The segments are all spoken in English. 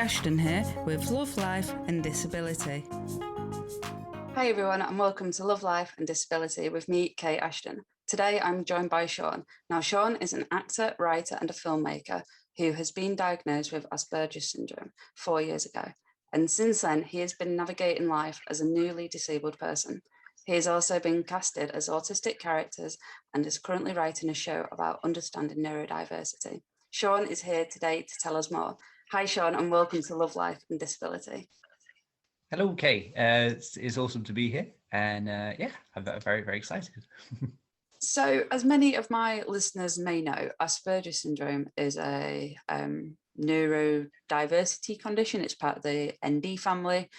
Ashton here with Love, Life and Disability. Hi everyone and welcome to Love, Life and Disability with me, Kate Ashton. Today I'm joined by Sean. Now Sean is an actor, writer and a filmmaker who has been diagnosed with Asperger's syndrome 4 years ago. And since then he has been navigating life as a newly disabled person. He has also been casted as autistic characters and is currently writing a show about understanding neurodiversity. Sean is here today to tell us more. Hi Sean and welcome to Love, Life and Disability. Hello, Kay. It's awesome to be here, and yeah, I'm very, very excited. So, as many of my listeners may know, Asperger's syndrome is a neurodiversity condition. It's part of the ND family,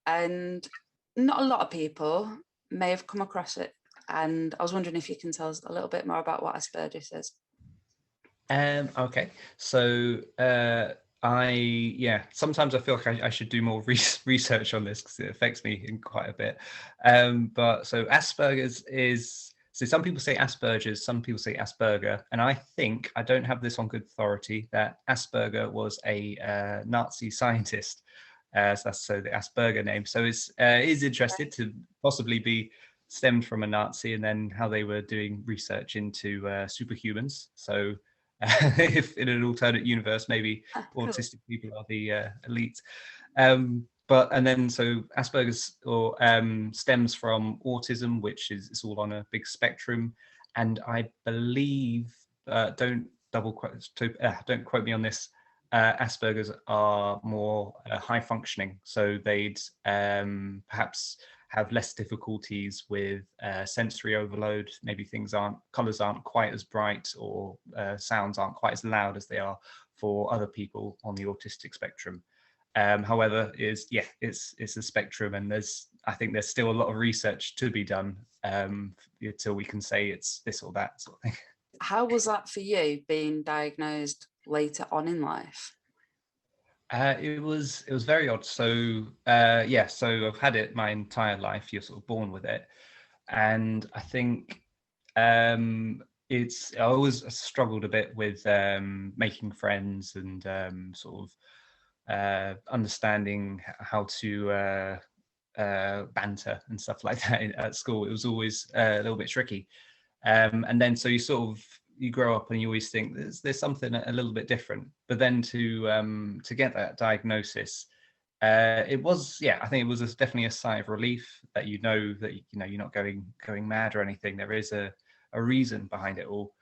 and not a lot of people may have come across it. And I was wondering if you can tell us a little bit more about what Asperger's is. Okay, so sometimes I feel like I should do more research on this because it affects me in quite a bit. But so Asperger's is, so some people say Asperger's, some people say Asperger, and I think, I don't have this on good authority, that Asperger was a Nazi scientist. So that's the Asperger name. So it is interested to possibly be stemmed from a Nazi, and then how they were doing research into superhumans. So if in an alternate universe, maybe autistic people are the elite. And then so Asperger's stems from autism, which is it's all on a big spectrum. And I believe, don't quote me on this, Asperger's are more high functioning. So they'd perhaps have less difficulties with sensory overload. Maybe colors aren't quite as bright, or sounds aren't quite as loud as they are for other people on the autistic spectrum. However, it's a spectrum, and I think there's still a lot of research to be done until we can say it's this or that sort of thing. How was that for you, being diagnosed later on in life? It was very odd. So so I've had it my entire life. You're sort of born with it, and I think I always struggled a bit with making friends and sort of understanding how to banter and stuff like that at school. It was always a little bit tricky, and then so you grow up and you always think there's something a little bit different. But then to get that diagnosis, I think it was definitely a sigh of relief that that you're not going mad or anything. There is a reason behind it all.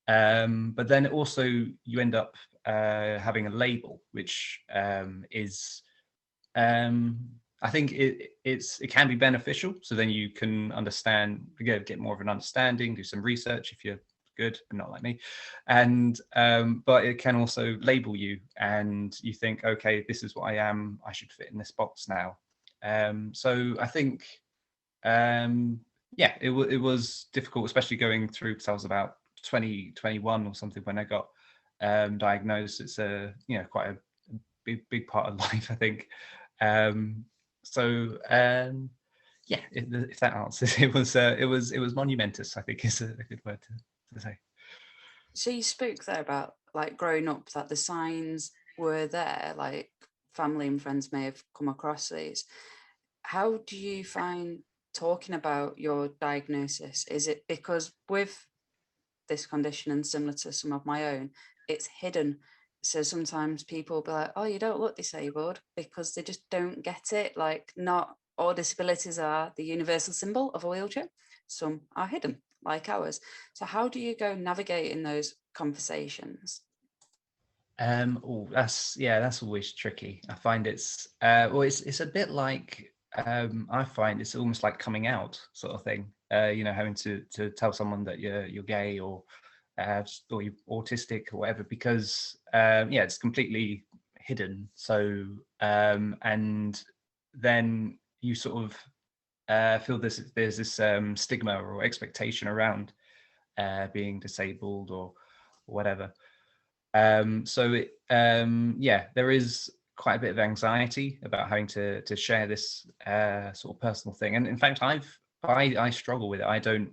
But then also you end up having a label, which is I think it can be beneficial. So then you can understand, get more of an understanding, do some research if you're good, but not like me. And but it can also label you, and you think, okay, this is what I am, I should fit in this box now. So I think it was difficult, especially going through, because I was about 21 or something when I got diagnosed. It's quite a big part of life, I think. If that answers, it was monumentous, I think, is a good word to say. So you spoke there about like growing up, that the signs were there, like family and friends may have come across these. How do you find talking about your diagnosis? Is it because with this condition, and similar to some of my own, it's hidden? So sometimes people will be like, oh, you don't look disabled, because they just don't get it. Like, not all disabilities are the universal symbol of a wheelchair. Some are hidden, like ours. So how do you go navigating those conversations? That's always tricky. I find it's a bit like I find it's almost like coming out sort of thing. Having to tell someone that you're gay or you're autistic or whatever, because it's completely hidden. So and then you sort of feel there's this stigma or expectation around being disabled or whatever. There is quite a bit of anxiety about having to share this sort of personal thing. And in fact, I struggle with it. I don't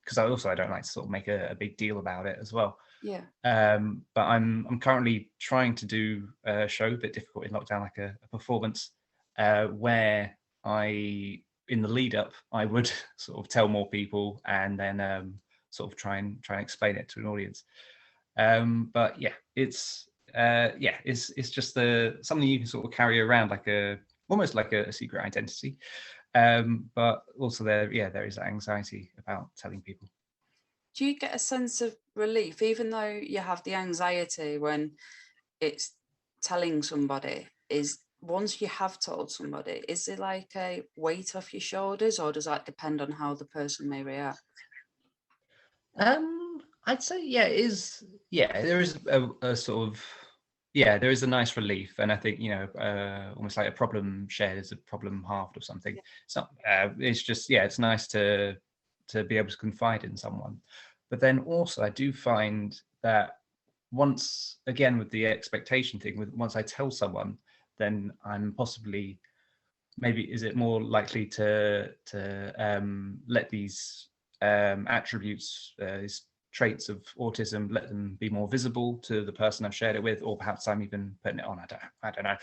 because I don't like to sort of make a big deal about it as well. Yeah. But I'm currently trying to do a show, a bit difficult in lockdown, like a performance where in the lead up, I would sort of tell more people and then sort of try and explain it to an audience. But yeah, it's just something you can sort of carry around like almost like a secret identity. But also there is anxiety about telling people. Do you get a sense of relief, even though you have the anxiety when it's telling somebody? Is once you have told somebody, is it like a weight off your shoulders, or does that depend on how the person may react? I'd say it is. Yeah, there is a sort of there is a nice relief, and I think almost like a problem shared is a problem halved or something. It's not. It's just it's nice to be able to confide in someone. But then also I do find that once again with the expectation thing, once I tell someone, then I'm possibly is it more likely to let these attributes, these traits of autism, let them be more visible to the person I've shared it with, or perhaps I'm even putting it on. I don't know.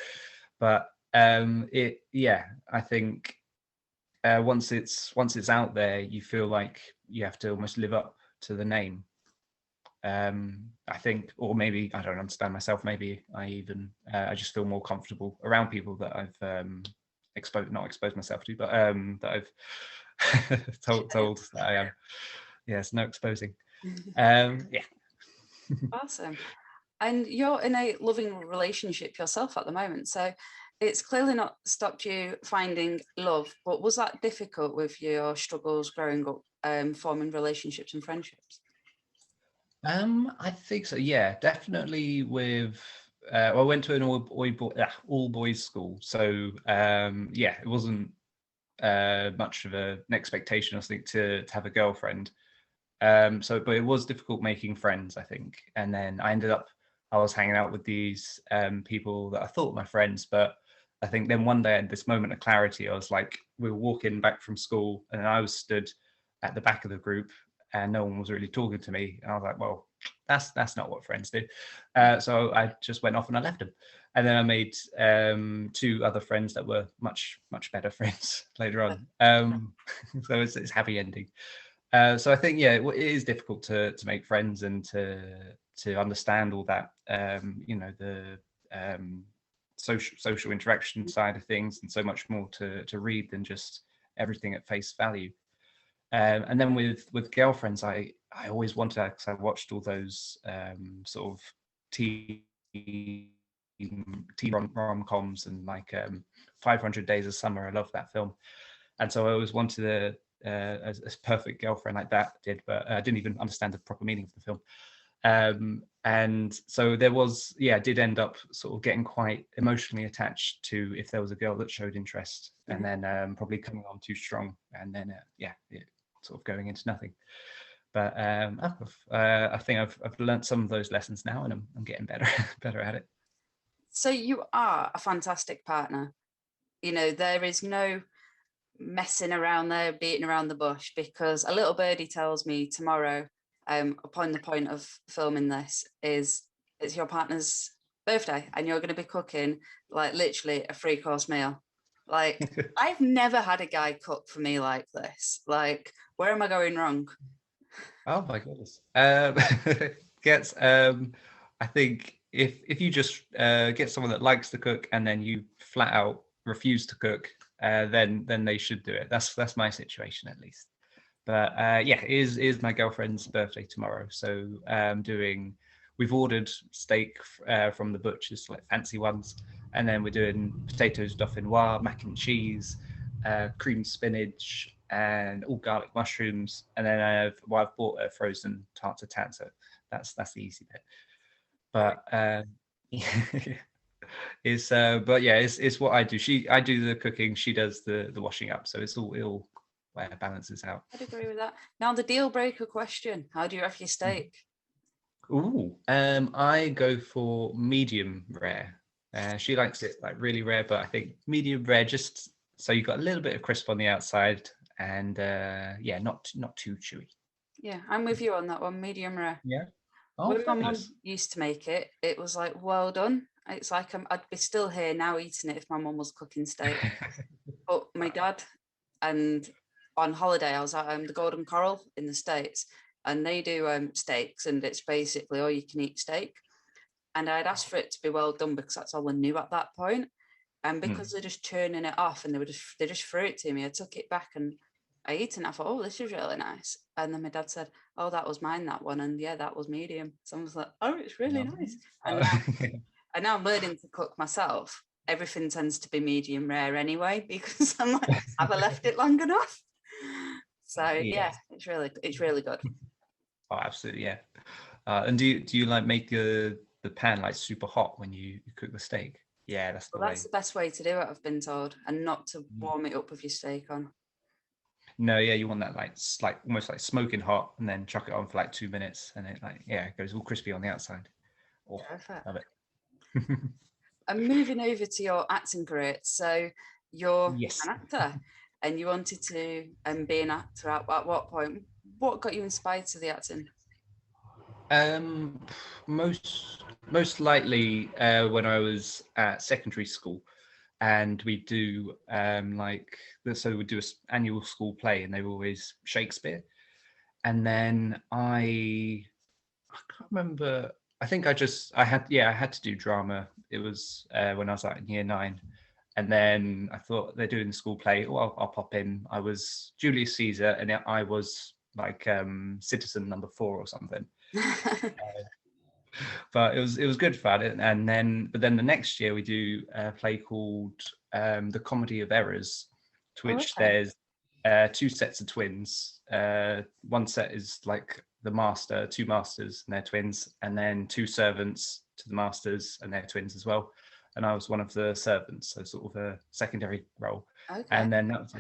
But I think once it's out there, you feel like you have to almost live up to the name. I think, or maybe I don't understand myself. Maybe I just feel more comfortable around people that I've not exposed myself to, but that I've told that I am. Yes, no exposing. Awesome. And you're in a loving relationship yourself at the moment, so it's clearly not stopped you finding love. But was that difficult with your struggles growing up, forming relationships and friendships? I think so. Yeah, definitely. I went to an all boys school, so it wasn't much of an expectation, I think, to have a girlfriend. But it was difficult making friends, I think. And then I was hanging out with these people that I thought were my friends, but I think then one day I had this moment of clarity. I was like, we were walking back from school, and I was stood at the back of the group, and no one was really talking to me. And I was like, well, that's not what friends do. So I just went off and I left them. And then I made two other friends that were much better friends later on. So it's happy ending. So I think it is difficult to make friends and to understand all that the social interaction side of things, and so much more to read than just everything at face value. And then with girlfriends, I always wanted that because I watched all those sort of teen rom-coms and like 500 Days of Summer. I love that film, and so I always wanted a perfect girlfriend like that did, but I didn't even understand the proper meaning of the film. And so there was, I did end up sort of getting quite emotionally attached to if there was a girl that showed interest, and then probably coming on too strong, and then it sort of going into nothing. But I think I've learned some of those lessons now, and I'm getting better at it. So you are a fantastic partner. There is no messing around there, beating around the bush, because a little birdie tells me tomorrow, upon the point of filming this, it's your partner's birthday and you're going to be cooking like literally a 3-course meal. Like, I've never had a guy cook for me like this. Like, where am I going wrong? Oh my goodness. I think if you just get someone that likes to cook and then you flat out refuse to cook, then they should do it. That's my situation at least. But it is my girlfriend's birthday tomorrow, so we've ordered steak from the butchers, like fancy ones, and then we're doing potatoes dauphinoise, mac and cheese, creamed spinach, and all garlic mushrooms, and then I've bought a frozen tarte tatin, so that's the easy bit. But it's what I do. I do the cooking, she does the washing up, so it all balances out. I'd agree with that. Now the deal breaker question: how do you have your steak? Ooh, I go for medium rare. She likes it like really rare, but I think medium rare, just so you got a little bit of crisp on the outside, and not too chewy. Yeah, I'm with you on that one, medium rare. Yeah. Oh, When my mum fabulous. used to make it, it was like, well done. It's like I'd be still here now eating it if my mum was cooking steak. But my dad, and on holiday, I was at the Golden Coral in the States, and they do steaks, and it's basically all you can eat steak. And I'd asked for it to be well done because that's all I knew at that point. And Mm. because they're just churning it off and they just threw it to me, I took it back and I ate it and I thought, oh, this is really nice. And then my dad said, oh, that was mine, that one. And yeah, that was medium. So I was like, oh, it's really nice. And now I'm learning to cook myself. Everything tends to be medium rare anyway, because I'm like, have I left it long enough? So yeah, it's really good. Oh, absolutely, yeah. And do you like make the pan like super hot when you cook the steak? Yeah, that's the Well, way. that's the best way to do it, I've been told, and not to warm it up with your steak on. No, yeah, you want that like almost like smoking hot, and then chuck it on for like 2 minutes, and it it goes all crispy on the outside. Oh, Perfect. love it. And moving over to your acting career, so you're Yes. an actor, and you wanted to be an actor at what point? What got you inspired to the acting? Most likely when I was at secondary school, and we do so we do an annual school play, and they were always Shakespeare. And then I can't remember. I think I had to do drama. It was when I was like in year 9, and then I thought they're doing the school play. Oh, I'll pop in. I was Julius Caesar, and I was like citizen number 4 or something. But it was good fun. And then the next year we do a play called The Comedy of Errors, to which there's 2 sets of twins. One set is like the master, 2 masters and they're twins, and then 2 servants to the masters and they're twins as well. And I was one of the servants, so sort of a secondary role. And then that was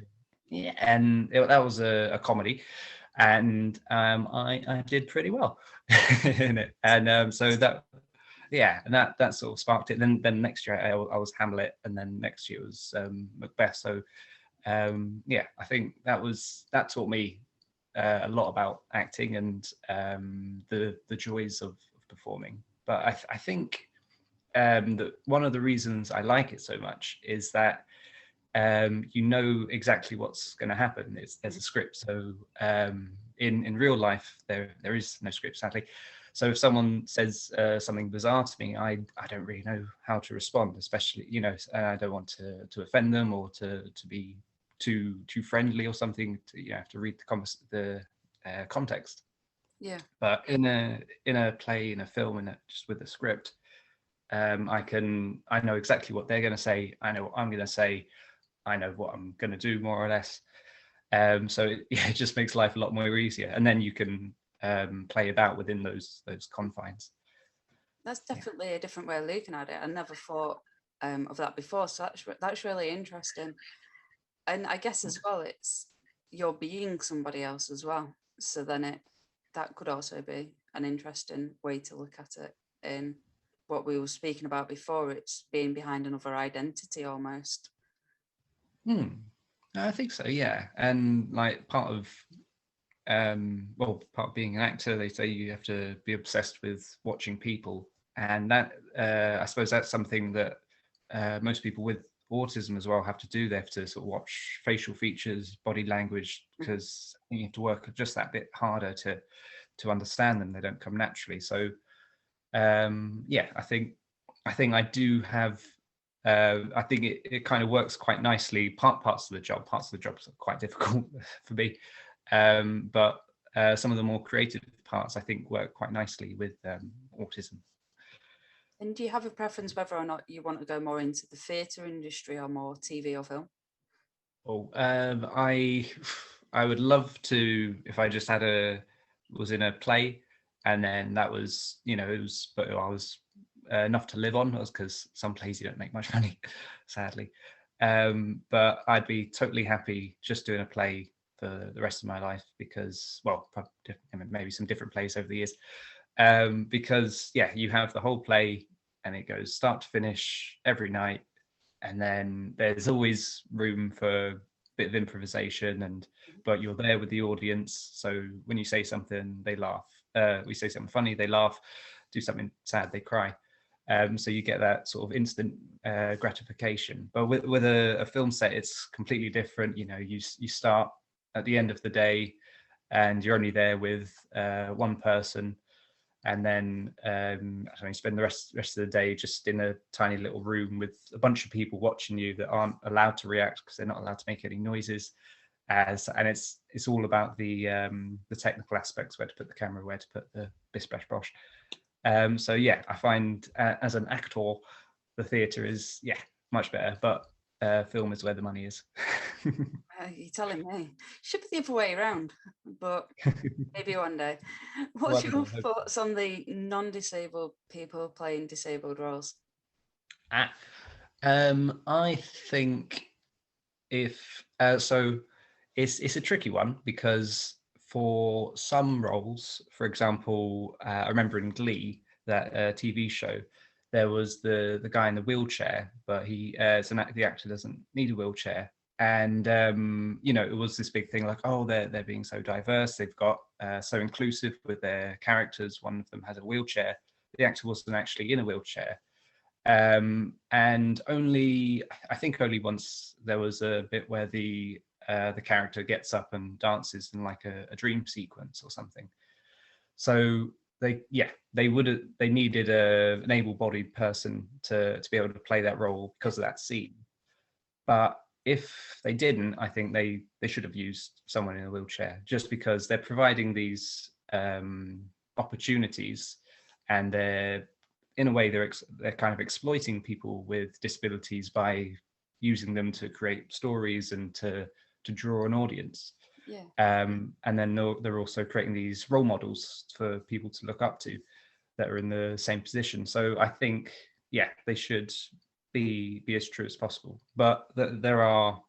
that was a comedy, and I did pretty well in it. And so that and that sort of sparked it. Then next year I was Hamlet, and then next year was Macbeth. So I think that taught me a lot about acting and the joys of performing. But I think that one of the reasons I like it so much is that you know exactly what's going to happen. There's a script. So in real life there is no script, sadly. So if someone says something bizarre to me, I don't really know how to respond, especially, I don't want to offend them or to be too friendly or something. You have to read the context. Yeah. But in a play, in a film, just with a script, I know exactly what they're going to say. I know what I'm going to say. I know what I'm going to do, more or less. So it just makes life a lot more easier. And then you can play about within those confines. That's definitely a different way of looking at it. I never thought of that before. So that's really interesting. And I guess as well, it's you're being somebody else as well. So then that could also be an interesting way to look at it. In what we were speaking about before, it's being behind another identity almost. I think so, yeah. And like part of being an actor, they say you have to be obsessed with watching people, and that I suppose that's something that most people with autism as well have to do. They have to sort of watch facial features, body language, because you have to work just that bit harder to understand them. They don't come naturally. So I think I do have I think it kind of works quite nicely. Parts of the jobs are quite difficult for me, but some of the more creative parts I think work quite nicely with autism. And do you have a preference whether or not you want to go more into the theatre industry or more TV or film? I would love to, if I just was in a play, and then that was, but I was enough to live on, because some plays you don't make much money, sadly. But I'd be totally happy just doing a play for the rest of my life, because, maybe some different plays over the years, because you have the whole play and it goes start to finish every night, and then there's always room for bit of improvisation, and but you're there with the audience. So when you say something, they laugh. We say something funny, they laugh. Do something sad, they cry. So you get that sort of instant gratification. But with a film set, it's completely different. You know, you start at the end of the day, and you're only there with one person, and then I don't know, you spend the rest of the day just in a tiny little room with a bunch of people watching you that aren't allowed to react because they're not allowed to make any noises. And it's all about the technical aspects, where to put the camera, where to put the bish bash bosh. So yeah, I find as an actor, the theatre is much better, but film is where the money is. You're telling me. Should be the other way around, but maybe one day. What's your thoughts on the non-disabled people playing disabled roles? I think if so, it's a tricky one, because for some roles, for example, I remember in Glee, that TV show, there was the guy in the wheelchair, but the actor doesn't need a wheelchair. And you know, it was this big thing, like, oh, they're being so diverse, they've got so inclusive with their characters. One of them has a wheelchair. The actor wasn't actually in a wheelchair. And I think only once there was a bit where the character gets up and dances in like a dream sequence or something. So they needed an able-bodied person to be able to play that role because of that scene. But if they didn't, I think they should have used someone in a wheelchair, just because they're providing these opportunities, and in a way they're kind of exploiting people with disabilities by using them to create stories and to draw an audience. Yeah. And then they're also creating these role models for people to look up to that are in the same position. So I think, they should be as true as possible. But there are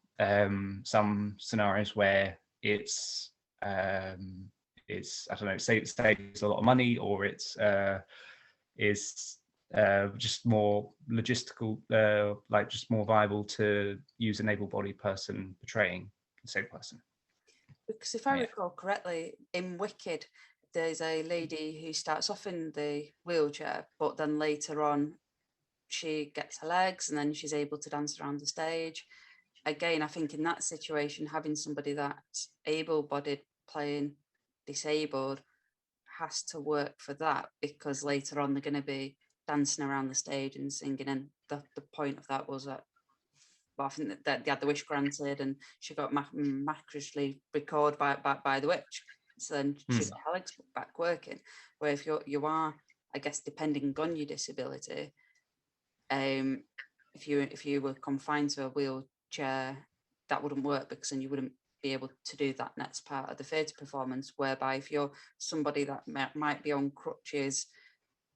some scenarios where it's I don't know, say it saves a lot of money, or it's just more logistical, like just more viable to use an able-bodied person portraying the same person. Because if I recall correctly, in Wicked, there's a lady who starts off in the wheelchair, but then later on she gets her legs and then she's able to dance around the stage. Again, I think in that situation, having somebody that's able-bodied playing disabled has to work for that, because later on they're going to be dancing around the stage and singing, and the point of that was that, well, I think that they had the wish granted and she got miraculously recalled by the witch, so then she got her legs back working. Where if you are, I guess, depending on your disability, if you were confined to a wheelchair, that wouldn't work, because then you wouldn't be able to do that next part of the theatre performance. Whereby if you're somebody that might be on crutches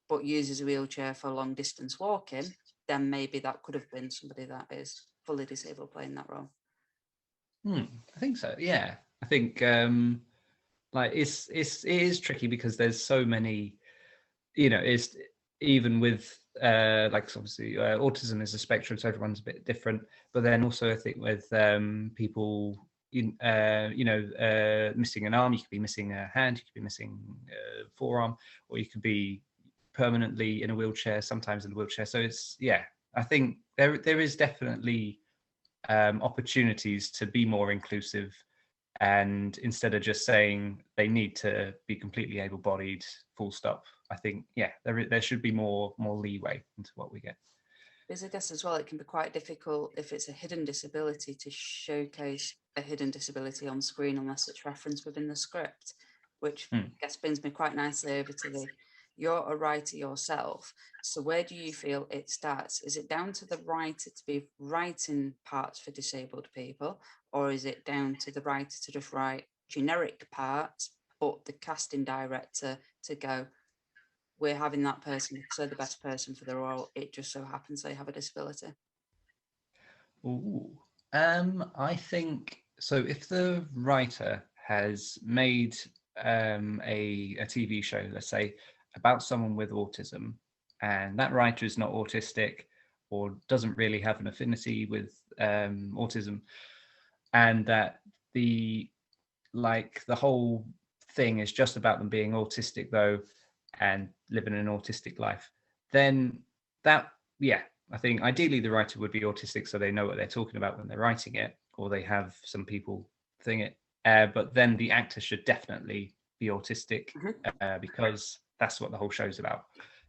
but uses a wheelchair for long distance walking, then maybe that could have been somebody that is fully disabled playing that role. I think so. Yeah, I think like it is tricky, because there's so many, you know, it's even with like obviously autism is a spectrum, so everyone's a bit different. But then also I think with people missing an arm, you could be missing a hand, you could be missing a forearm, or you could be permanently in a wheelchair, sometimes in a wheelchair. So it's I think there is definitely opportunities to be more inclusive, and instead of just saying they need to be completely able-bodied, full stop, I think there should be more leeway into what we get. Because I guess as well, it can be quite difficult if it's a hidden disability to showcase a hidden disability on screen unless it's referenced within the script, which I guess brings me quite nicely over to you're a writer yourself. So where do you feel it starts? Is it down to the writer to be writing parts for disabled people, or is it down to the writer to just write generic parts, but the casting director to go, we're having that person because they're the best person for the role, it just so happens they have a disability? I think so. If the writer has made a TV show, let's say, about someone with autism, and that writer is not autistic or doesn't really have an affinity with autism, and that the whole thing is just about them being autistic though, and living an autistic life, then that, yeah, I think ideally the writer would be autistic so they know what they're talking about when they're writing it, or they have some people thing it. But then the actor should definitely be autistic, because that's what the whole show's about.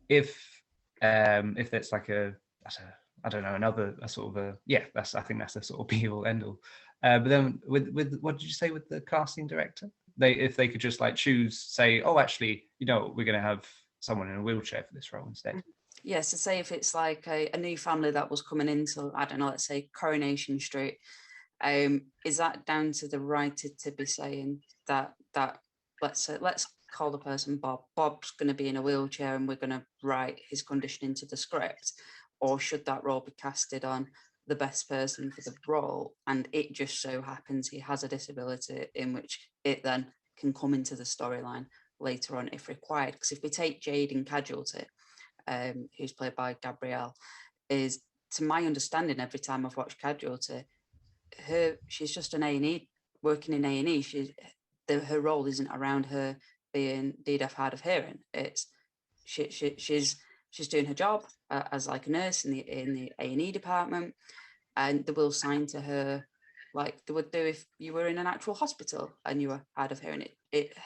If that's like I don't know, another a sort of a, yeah, that's, I think that's a sort of be all end all. But then with what did you say with the casting director? If they could just like choose, say, oh, actually, you know, we're going to have someone in a wheelchair for this role instead. Yeah, so say if it's like a new family that was coming into, I don't know, let's say Coronation Street, is that down to the writer to be saying that let's call the person Bob. Bob's going to be in a wheelchair and we're going to write his condition into the script, or should that role be casted on the best person for the role, and it just so happens he has a disability, in which it then can come into the storyline later on if required? Because if we take Jade in Casualty, who's played by Gabrielle, is, to my understanding, every time I've watched Casualty, she's just an A&E, working in A&E. Her role isn't around her being deaf, hard of hearing. It's she's doing her job as like a nurse in the A&E department, and they will sign to her like they would do if you were in an actual hospital and you were hard of hearing.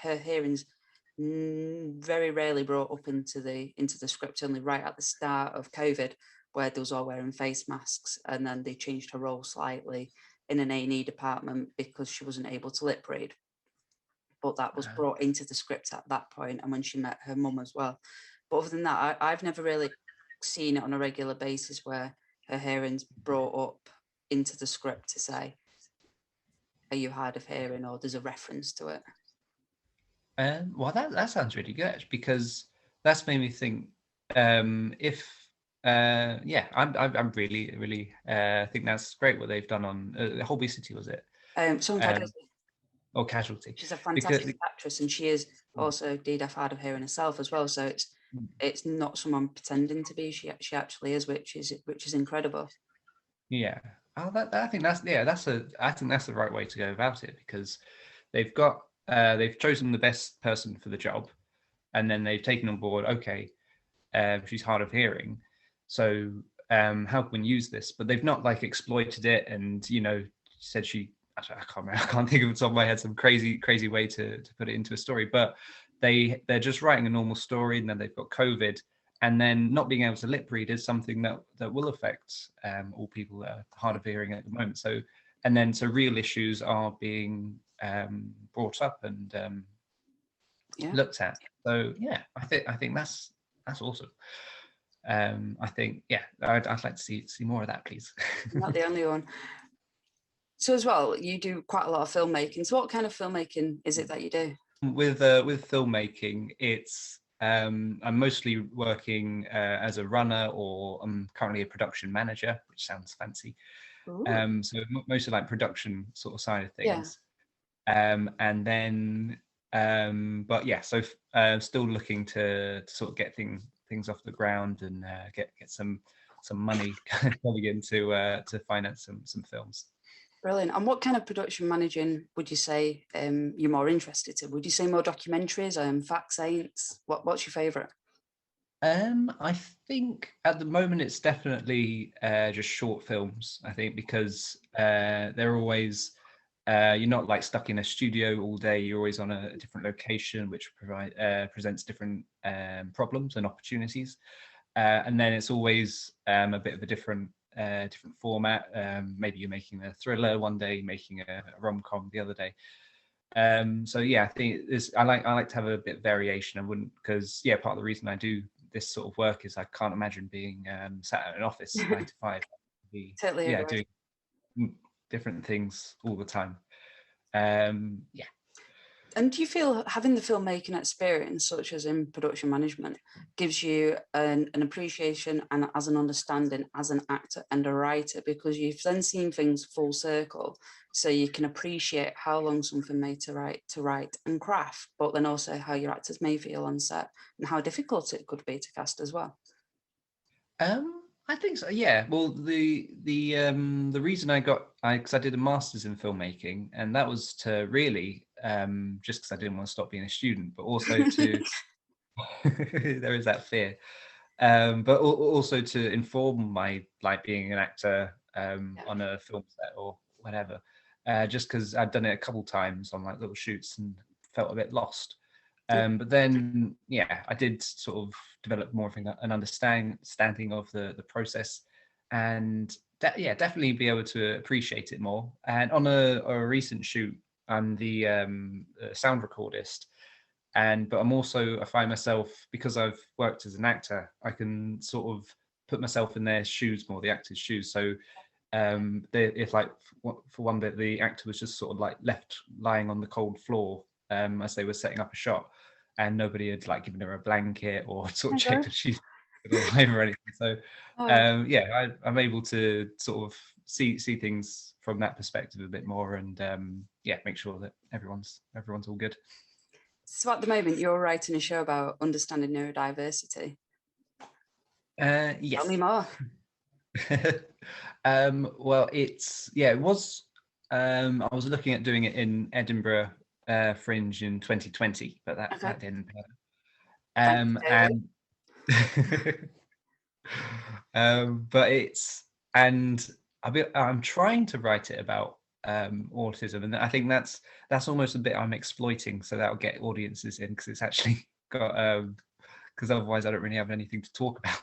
Her hearing's very rarely brought up into the script, only right at the start of COVID, where they was all wearing face masks, and then they changed her role slightly in an A&E department because she wasn't able to lip read. But that was brought into the script at that point, and when she met her mum as well. But other than that, I've never really seen it on a regular basis where her hearing's brought up into the script to say, are you hard of hearing, or there's a reference to it. Well, that sounds really good, because that's made me think, if yeah, I'm really think that's great what they've done on Holby City, was it? Or Casualty. She's a fantastic actress, and she is also deaf, hard of hearing herself as well. So it's not someone pretending to be. She actually is, which is incredible. Yeah. Oh, I think that's I think that's the right way to go about it, because they've chosen the best person for the job, and then they've taken on board, okay, she's hard of hearing, so how can we use this? But they've not like exploited it, and said I can't remember, I can't think of it off the top of my head, some crazy way to put it into a story. But they're just writing a normal story, and then they've got COVID, and then not being able to lip read is something that will affect all people that are hard of hearing at the moment. So real issues are being brought up and looked at. So yeah, I think that's awesome. I think, yeah, I'd like to see more of that, please. Not the only one. So as well, you do quite a lot of filmmaking. So what kind of filmmaking is it that you do? With filmmaking, it's I'm mostly working as a runner, or I'm currently a production manager, which sounds fancy. So mostly like production sort of side of things. And then but yeah, so still looking to sort of get things off the ground, and get some money coming in to finance some films. Brilliant. And what kind of production managing would you say you're more interested in? Would you say more documentaries, fact saints? What's your favourite? I think at the moment it's definitely just short films. I think because they're always you're not like stuck in a studio all day. You're always on a different location, which presents different problems and opportunities. And then it's always a bit of a different format. Maybe you're making a thriller one day, making a rom-com the other day. So yeah, I think I like to have a bit of variation. I wouldn't, because yeah, part of the reason I do this sort of work is I can't imagine being sat at an office 9 to 5. Totally agree. Doing different things all the time. Yeah. And do you feel having the filmmaking experience, such as in production management, gives you an appreciation and as an understanding as an actor and a writer, because you've then seen things full circle, so you can appreciate how long something may to write and craft, but then also how your actors may feel on set and how difficult it could be to cast as well? I think so. Yeah. Well, the reason because I did a master's in filmmaking, and that was to really just because I didn't want to stop being a student, but also to there is that fear, but also to inform my like being an actor on a film set or whatever, just because I'd done it a couple times on like little shoots and felt a bit lost. But then, yeah, I did sort of develop more of an understanding of the process, and yeah, definitely be able to appreciate it more. And on a recent shoot, I'm the sound recordist, but I find myself, because I've worked as an actor, I can sort of put myself in their shoes more, the actor's shoes. So if like for one bit, the actor was just sort of like left lying on the cold floor as they were setting up a shot, and nobody had like given her a blanket or sort of checked if she's alive or anything. So yeah, I'm able to sort of see things from that perspective a bit more, and yeah, make sure that everyone's all good. So at the moment, you're writing a show about understanding neurodiversity. Yes. Tell me more. Well, it was. I was looking at doing it in Edinburgh Fringe in 2020, but that didn't happen. But I'm trying to write it about autism, and I think that's almost a bit I'm exploiting, so that'll get audiences in, because it's actually got because otherwise I don't really have anything to talk about.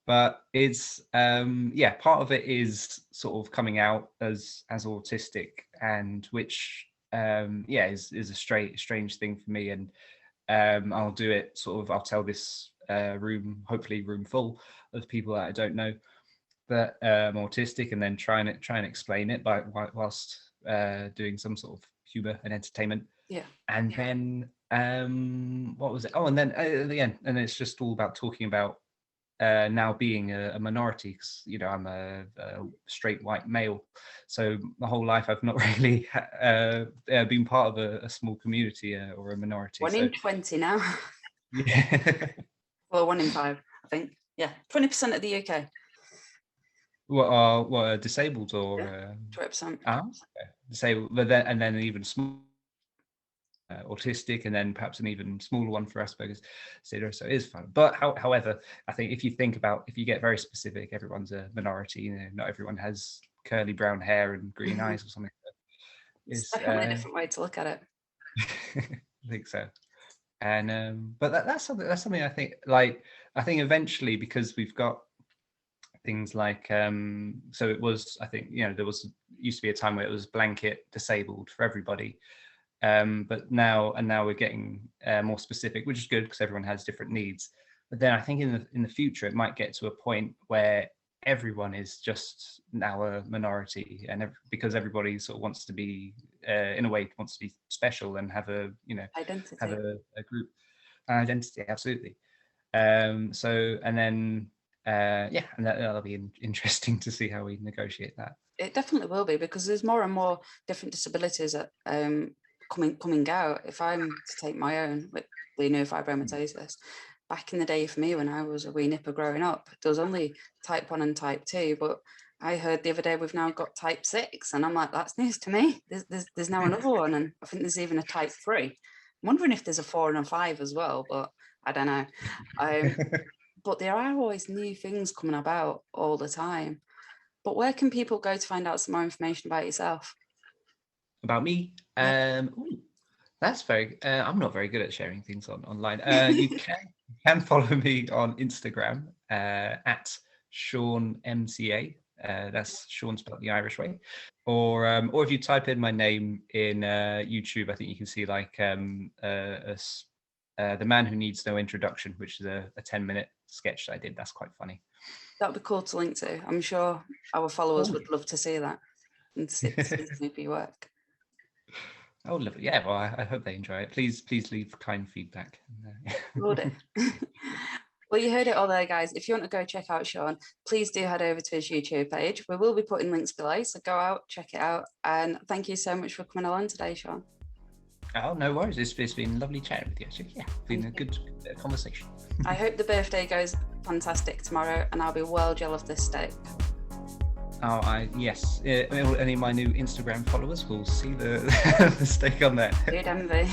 But it's yeah, part of it is sort of coming out as autistic, and which yeah is a strange thing for me, and I'll do it sort of, I'll tell this hopefully room full of people that I don't know that I'm autistic, and then try and explain it whilst doing some sort of humor and entertainment. Yeah. And then what was it? Oh, and then at the end, and it's just all about talking about now being a minority, because I'm a straight white male, so my whole life I've not really been part of a small community or a minority. 1 in 20 now. Yeah. Well, 1 in 5, I think. Yeah, 20% of the UK. What are disabled or 20%? Disabled, but then even small. Autistic, and then perhaps an even smaller one for Asperger's. So it is fun. But however, I think if you get very specific, everyone's a minority. Not everyone has curly brown hair and green eyes or something. It's definitely a different way to look at it. I think so. And but that's something I think, like, I think eventually, because we've got things like so it was, I think, there used to be a time where it was blanket disabled for everybody. But now we're getting more specific, which is good because everyone has different needs. But then I think in the future it might get to a point where everyone is just now a minority, and because everybody sort of wants to be in a way wants to be special and have a identity, have a group identity. Absolutely. So and then yeah, and that'll be interesting to see how we negotiate that. It definitely will be, because there's more and more different disabilities that coming out. If I'm to take my own with neurofibromatosis, back in the day for me when I was a wee nipper growing up, there was only type 1 and type 2, but I heard the other day we've now got type 6, and I'm like, that's news to me. There's now another one, and I think there's even a type 3. I'm wondering if there's a 4 and a 5 as well, but I don't know. But there are always new things coming about all the time. But where can people go to find out some more information about yourself? About me? Ooh, that's very. I'm not very good at sharing things online. You can follow me on Instagram at Sean MCA. That's Sean spelled the Irish way. Or if you type in my name in YouTube, I think you can see like The Man Who Needs No Introduction, which is a 10-minute sketch that I did. That's quite funny. That would be cool to link to. I'm sure our followers would love to see that and see your work. Oh, lovely. Yeah, well, I hope they enjoy it. Please leave kind feedback. Will do. Well, you heard it all there, guys. If you want to go check out Sean, please do head over to his YouTube page. We will be putting links below, so go out, check it out. And thank you so much for coming along today, Sean. Oh, no worries. It's been lovely chatting with you, actually. Yeah, been a good conversation. I hope the birthday goes fantastic tomorrow, and I'll be well jealous of this steak. Oh, yes. Any of my new Instagram followers will see the, the steak on there. Good envy.